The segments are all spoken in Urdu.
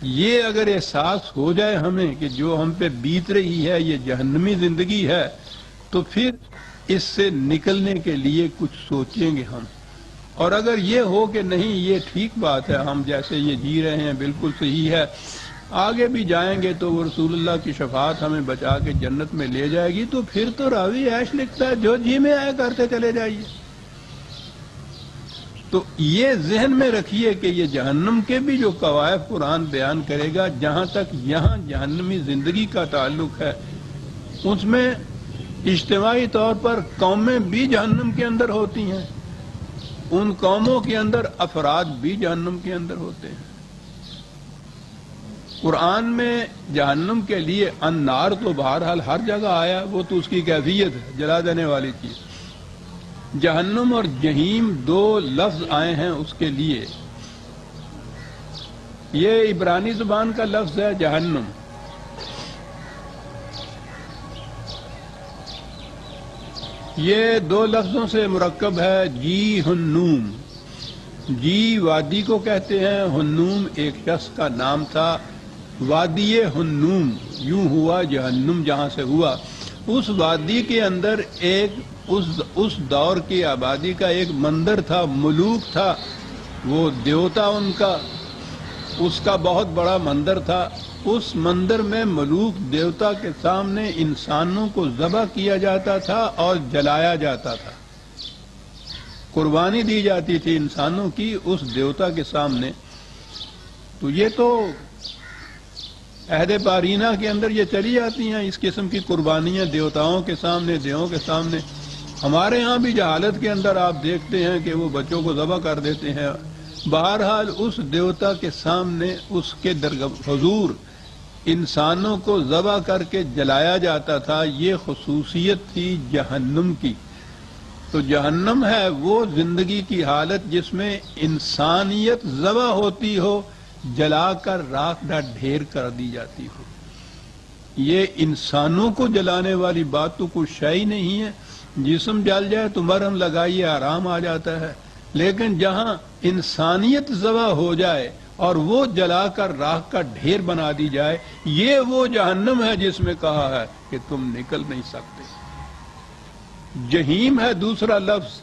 یہ اگر احساس ہو جائے ہمیں کہ جو ہم پہ بیت رہی ہے یہ جہنمی زندگی ہے، تو پھر اس سے نکلنے کے لیے کچھ سوچیں گے ہم۔ اور اگر یہ ہو کہ نہیں یہ ٹھیک بات ہے، ہم جیسے یہ جی رہے ہیں بالکل صحیح ہے، آگے بھی جائیں گے تو وہ رسول اللہ کی شفاعت ہمیں بچا کے جنت میں لے جائے گی، تو پھر تو راوی عیش لکھتا ہے جو جی میں آئے کرتے چلے جائیے۔ تو یہ ذہن میں رکھیے کہ یہ جہنم کے بھی جو قواعد قرآن بیان کرے گا، جہاں تک یہاں جہنمی زندگی کا تعلق ہے، اس میں اجتماعی طور پر قومیں بھی جہنم کے اندر ہوتی ہیں، ان قوموں کے اندر افراد بھی جہنم کے اندر ہوتے ہیں۔ قرآن میں جہنم کے لیے النار تو بہرحال ہر جگہ آیا، وہ تو اس کی کیفیت ہے، جلا دینے والی چیز۔ جہنم اور جہیم دو لفظ آئے ہیں اس کے لیے۔ یہ عبرانی زبان کا لفظ ہے جہنم، یہ دو لفظوں سے مرکب ہے، جی ہنوم۔ جی وادی کو کہتے ہیں، ہنوم ایک شخص کا نام تھا، وادی ہنوم یوں ہوا جہنم جہاں سے ہوا۔ اس وادی کے اندر ایک اس دور کی آبادی کا ایک مندر تھا، ملوک تھا، وہ دیوتا ان کا، اس کا بہت بڑا مندر تھا۔ اس مندر میں ملوک دیوتا کے سامنے انسانوں کو ذبح کیا جاتا تھا اور جلایا جاتا تھا، قربانی دی جاتی تھی انسانوں کی اس دیوتا کے سامنے۔ تو یہ تو عہد پارینہ کے اندر یہ چلی جاتی ہیں، اس قسم کی قربانیاں دیوتاؤں کے سامنے، دیووں کے سامنے۔ ہمارے ہاں بھی جہالت کے اندر آپ دیکھتے ہیں کہ وہ بچوں کو ذبح کر دیتے ہیں۔ بہرحال اس دیوتا کے سامنے، اس کے حضور انسانوں کو ذبح کر کے جلایا جاتا تھا، یہ خصوصیت تھی جہنم کی۔ تو جہنم ہے وہ زندگی کی حالت جس میں انسانیت ذبح ہوتی ہو، جلا کر راکھ ڈھیر کر دی جاتی ہو۔ یہ انسانوں کو جلانے والی بات تو کچھ شے ہی نہیں ہے۔ جسم جل جائے تو مرہم لگائیے آرام آ جاتا ہے، لیکن جہاں انسانیت ذبح ہو جائے اور وہ جلا کر راکھ کا ڈھیر بنا دی جائے، یہ وہ جہنم ہے جس میں کہا ہے کہ تم نکل نہیں سکتے۔ جہیم ہے دوسرا لفظ۔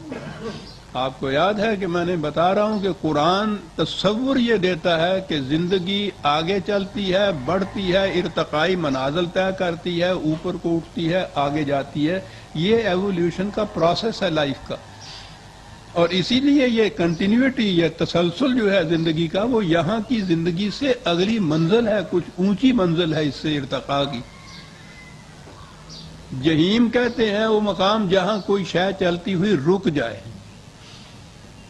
آپ کو یاد ہے کہ میں نے بتا رہا ہوں کہ قرآن تصور یہ دیتا ہے کہ زندگی آگے چلتی ہے، بڑھتی ہے، ارتقائی منازل طے کرتی ہے، اوپر کو اٹھتی ہے، آگے جاتی ہے۔ یہ ایولیوشن کا پروسیس ہے لائف کا، اور اسی لیے یہ کنٹینیوٹی، یہ تسلسل جو ہے زندگی کا، وہ یہاں کی زندگی سے اگلی منزل ہے، کچھ اونچی منزل ہے اس سے ارتقاء کی۔ جہیم کہتے ہیں وہ مقام جہاں کوئی شے چلتی ہوئی رک جائے۔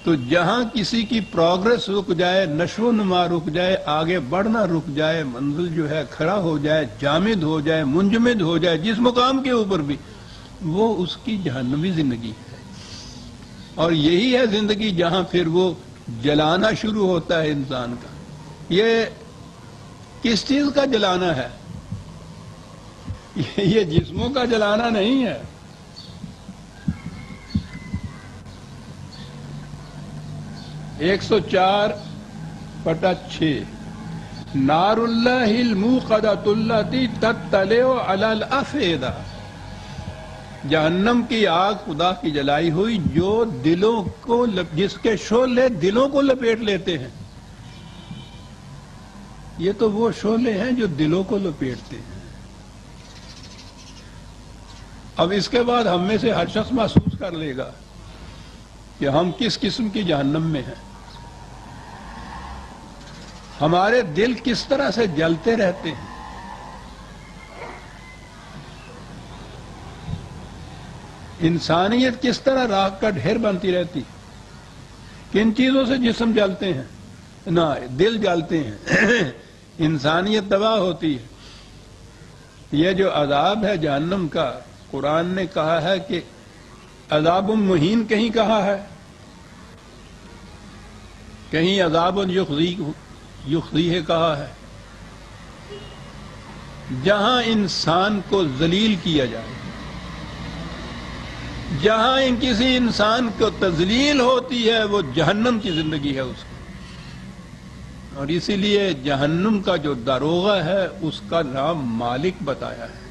تو جہاں کسی کی پروگرس رک جائے، نشو و نما رک جائے، آگے بڑھنا رک جائے، منزل جو ہے کھڑا ہو جائے، جامد ہو جائے، منجمد ہو جائے، جس مقام کے اوپر بھی، وہ اس کی جہنمی زندگی ہے۔ اور یہی ہے زندگی جہاں پھر وہ جلانا شروع ہوتا ہے انسان کا۔ یہ کس چیز کا جلانا ہے؟ یہ جسموں کا جلانا نہیں ہے۔ 104/6 نار اللہ الموقدۃ التی تطلع علی الافئدہ، جہنم کی آگ خدا کی جلائی ہوئی جو دلوں کو جس کے شعلے دلوں کو لپیٹ لیتے ہیں۔ یہ تو وہ شعلے ہیں جو دلوں کو لپیٹتے ہیں۔ اب اس کے بعد ہم میں سے ہر شخص محسوس کر لے گا کہ ہم کس قسم کی جہنم میں ہیں۔ ہمارے دل کس طرح سے جلتے رہتے ہیں، انسانیت کس طرح راکھ کا ڈھیر بنتی رہتی، کن چیزوں سے جسم جلتے ہیں، نہ دل جلتے ہیں، انسانیت تباہ ہوتی ہے۔ یہ جو عذاب ہے جہنم کا، قرآن نے کہا ہے کہ عذاب مہین کہیں کہا ہے، کہیں عذاب یخزیہ کہا ہے، جہاں انسان کو ذلیل کیا جائے، جہاں کسی انسان کو تذلیل ہوتی ہے، وہ جہنم کی زندگی ہے اس کی۔ اور اسی لیے جہنم کا جو داروغہ ہے اس کا نام مالک بتایا ہے۔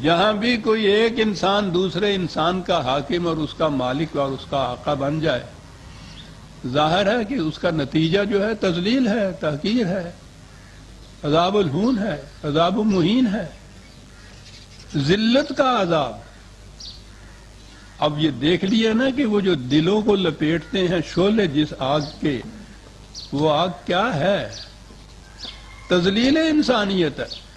جہاں بھی کوئی ایک انسان دوسرے انسان کا حاکم اور اس کا مالک اور اس کا آقا بن جائے، ظاہر ہے کہ اس کا نتیجہ جو ہے تذلیل ہے، تحقیر ہے، عذاب الہون ہے، عذاب مہین ہے، ذلت کا عذاب۔ اب یہ دیکھ لیا نا کہ وہ جو دلوں کو لپیٹتے ہیں شعلے جس آگ کے، وہ آگ کیا ہے؟ تذلیل انسانیت ہے۔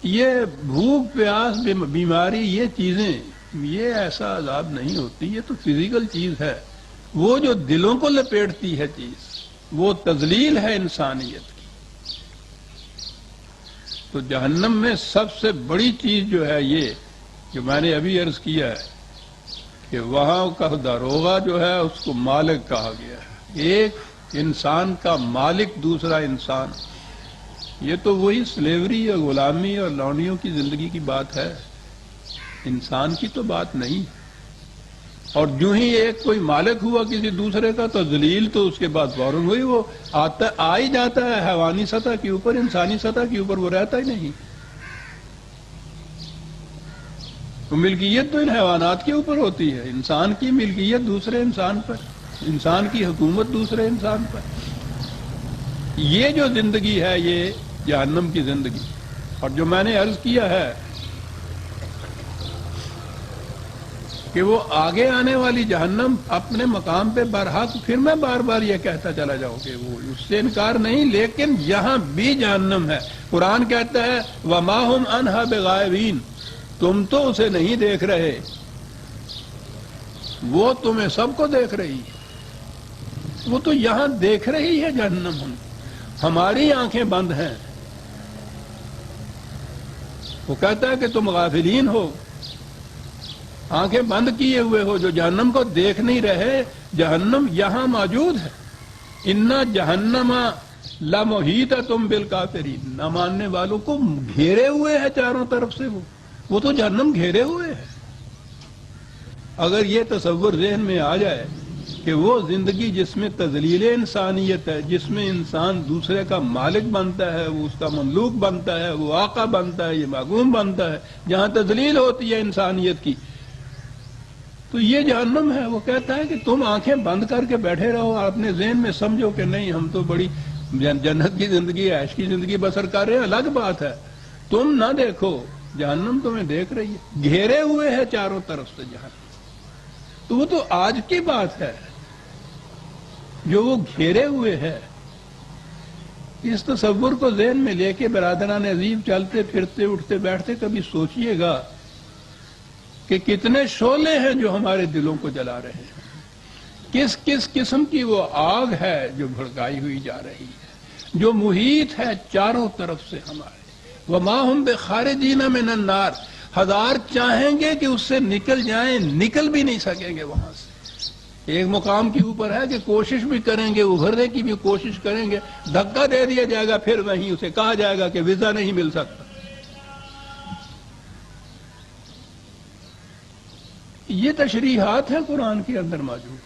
یہ بھوک پیاس بیماری یہ چیزیں یہ ایسا عذاب نہیں ہوتی، یہ تو فزیکل چیز ہے۔ وہ جو دلوں کو لپیٹتی ہے چیز، وہ تذلیل ہے انسانیت کی۔ تو جہنم میں سب سے بڑی چیز جو ہے یہ جو میں نے ابھی عرض کیا ہے کہ وہاں کا داروغہ جو ہے اس کو مالک کہا گیا ہے۔ ایک انسان کا مالک دوسرا انسان، یہ تو وہی سلیوری اور غلامی اور لونڈیوں کی زندگی کی بات ہے، انسان کی تو بات نہیں۔ اور جو ہی ایک کوئی مالک ہوا کسی دوسرے کا تو ذلیل تو اس کے بعد فوراً ہوئی، وہ آ ہی جاتا ہے حیوانی سطح کے اوپر، انسانی سطح کے اوپر وہ رہتا ہی نہیں۔ تو ملکیت تو ان حیوانات کے اوپر ہوتی ہے، انسان کی ملکیت دوسرے انسان پر، انسان کی حکومت دوسرے انسان پر۔ یہ جو زندگی ہے یہ جہنم کی زندگی۔ اور جو میں نے عرض کیا ہے کہ وہ آگے آنے والی جہنم اپنے مقام پہ برحق، پھر میں بار بار یہ کہتا چلا جاؤں کہ وہ اس سے انکار نہیں، لیکن یہاں بھی جہنم ہے۔ قرآن کہتا ہے وَمَا هُمْ عَنْهَا بِغَائِبِينَ، تم تو اسے نہیں دیکھ رہے، وہ تمہیں سب کو دیکھ رہی ہے۔ وہ تو یہاں دیکھ رہی ہے جہنم، ہماری آنکھیں بند ہیں۔ وہ کہتا ہے کہ تم غافلین ہو، آنکھیں بند کیے ہوئے ہو، جو جہنم کو دیکھ نہیں رہے۔ جہنم یہاں موجود ہے۔ اِنَّ جَهَنَّمَ لَمُحِيطَةٌ بِالْكَافِرِينَ، نہ ماننے والوں کو گھیرے ہوئے ہے چاروں طرف سے، وہ تو جہنم گھیرے ہوئے ہے۔ اگر یہ تصور ذہن میں آ جائے کہ وہ زندگی جس میں تذلیل انسانیت ہے، جس میں انسان دوسرے کا مالک بنتا ہے، وہ اس کا مملوک بنتا ہے، وہ آقا بنتا ہے، یہ محکوم بنتا ہے، جہاں تذلیل ہوتی ہے انسانیت کی، تو یہ جہنم ہے۔ وہ کہتا ہے کہ تم آنکھیں بند کر کے بیٹھے رہو، اپنے ذہن میں سمجھو کہ نہیں ہم تو بڑی جنت کی زندگی، عیش کی زندگی بسر کر رہے ہیں، الگ بات ہے۔ تم نہ دیکھو، جہنم تمہیں دیکھ رہی ہے، گھیرے ہوئے ہے چاروں طرف سے جہنم۔ تو وہ تو آج کی بات ہے جو وہ گھیرے ہوئے ہے۔ اس تصور کو ذہن میں لے کے برادران عزیز چلتے پھرتے اٹھتے بیٹھتے کبھی سوچئے گا کہ کتنے شعلے ہیں جو ہمارے دلوں کو جلا رہے ہیں، کس کس قسم کی وہ آگ ہے جو بھڑکائی ہوئی جا رہی ہے، جو محیط ہے چاروں طرف سے ہمارے۔ وَمَا هُمْ بِخَارِجِينَ مِنَ النَّارِ، ہزار چاہیں گے کہ اس سے نکل جائیں، نکل بھی نہیں سکیں گے وہاں سے۔ ایک مقام کے اوپر ہے کہ کوشش بھی کریں گے، ابھرنے کی بھی کوشش کریں گے، دھکا دے دیا جائے گا، پھر وہیں اسے کہا جائے گا کہ ویزا نہیں مل سکتا۔ یہ تشریحات ہیں قرآن کے اندر موجود۔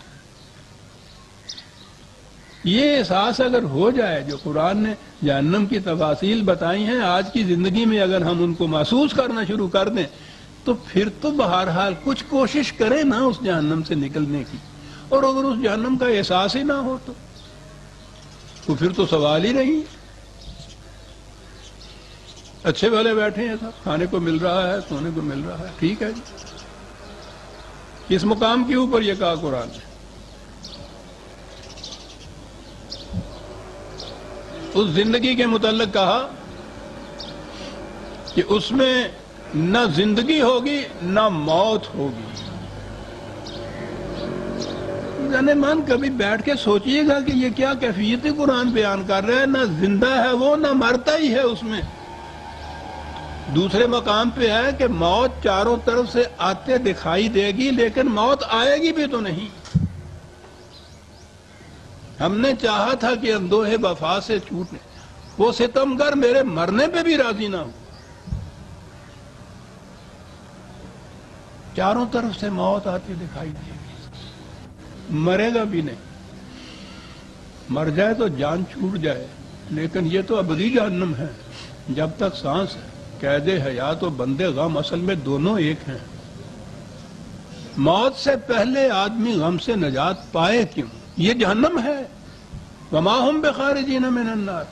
یہ احساس اگر ہو جائے جو قرآن نے جہنم کی تفاصیل بتائی ہیں، آج کی زندگی میں اگر ہم ان کو محسوس کرنا شروع کر دیں تو پھر تو بہرحال کچھ کوشش کریں نا اس جہنم سے نکلنے کی۔ اور اگر اس جہنم کا احساس ہی نہ ہو تو پھر تو سوال ہی نہیں۔ اچھے والے بیٹھے ہیں صاحب، کھانے کو مل رہا ہے، سونے کو مل رہا ہے، ٹھیک ہے جی۔ کس مقام کے اوپر یہ کہا قرآن نے؟ اس زندگی کے متعلق کہا کہ اس میں نہ زندگی ہوگی نہ موت ہوگی۔ جانے من کبھی بیٹھ کے سوچئے گا کہ یہ کیا کیفیت قرآن بیان کر رہا ہے، نہ زندہ ہے وہ نہ مرتا ہی ہے اس میں۔ دوسرے مقام پہ ہے کہ موت چاروں طرف سے آتے دکھائی دے گی لیکن موت آئے گی بھی تو نہیں۔ ہم نے چاہا تھا کہ اندوہ وفا سے چھوٹنے، وہ ستمگر میرے مرنے پہ بھی راضی نہ ہو۔ چاروں طرف سے موت آتی دکھائی دے گی، مرے گا بھی نہیں۔ مر جائے تو جان چھوٹ جائے، لیکن یہ تو ابدی جہنم ہے، جب تک سانس ہے۔ قید حیات و بند غم اصل میں دونوں ایک ہیں۔ موت سے پہلے آدمی غم سے نجات پائے کیوں؟ یہ جہنم ہے۔ وما ہم بخارجین من النار۔